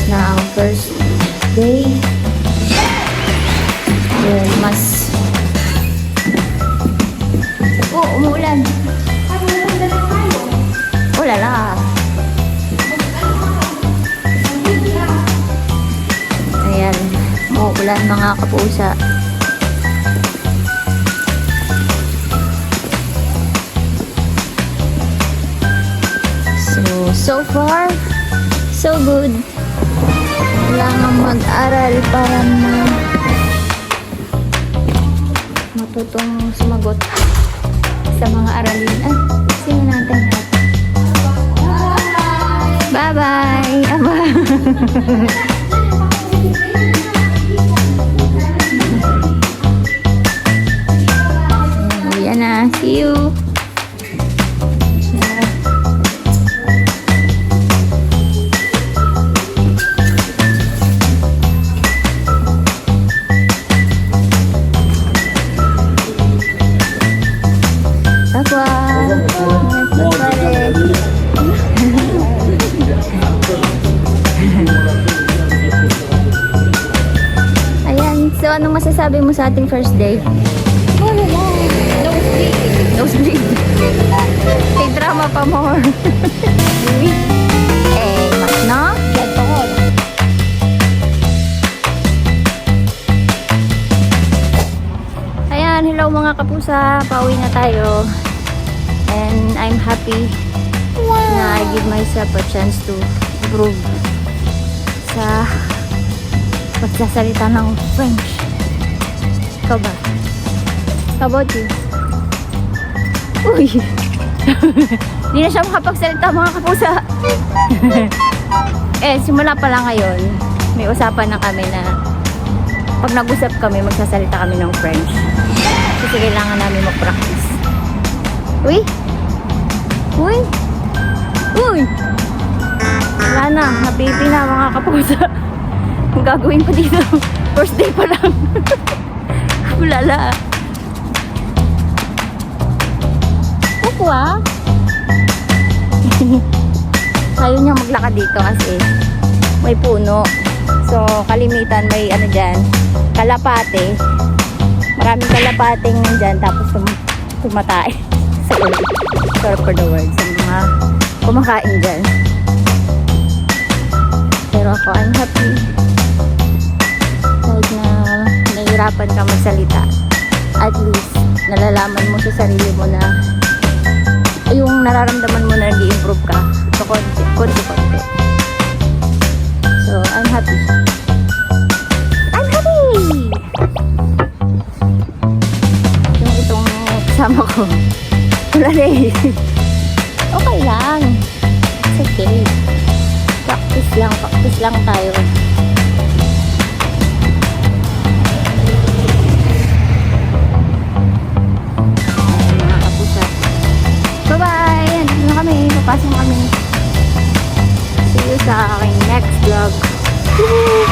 na ang first day. Well, mas... Oh, umuulan. Ulala. Ayan, umuulan mga kapusa. So far, so good. Kailangan mag-aral para matutong sumagot sa mga aralin. Ay, sino natin? Bye-bye! Aba! Ayan na. See you! Ayan, so anong masasabi mo sa ating first day? Wala lang. Nosebleed. May drama pa more. Mas no? Ayan, hello mga kapusa. Pauwi na tayo. And I'm happy na I give myself a chance to improve sa pagsasalita ng French. Ikaw ba? How about you? Uy! Hindi na siya makapagsalita mga kapusa. Simula pa lang ngayon, may usapan na kami na pag nag-usap kami, magsasalita kami ng French. Kasi kailangan namin mag-practice. Uy! Uy! Uy! Wala na. Napipi na mga kapusa. Ang gagawin ko dito. First day pa lang. Ulala. Kukwa. Ayaw niya maglakad dito kasi may puno. So, kalimitan may ano dyan. Kalapate. Maraming kalapating nandyan. Tapos tumatay. Sorry for the words. Sa mga kumakain dyan. Pero ako, I'm happy. Kahit na nahihirapan ka magsalita, at least nalalaman mo sa sarili mo na yung nararamdaman mo na nag-i-improve ka. So, konti. So, I'm happy. I'm happy! Yung itong kasama ko, wala na eh. Okay lang. It's okay. Practice lang tayo. Mga kapusa. Bye-bye! Andito na kami. Papasok kami. See you sa aking next vlog. Woo!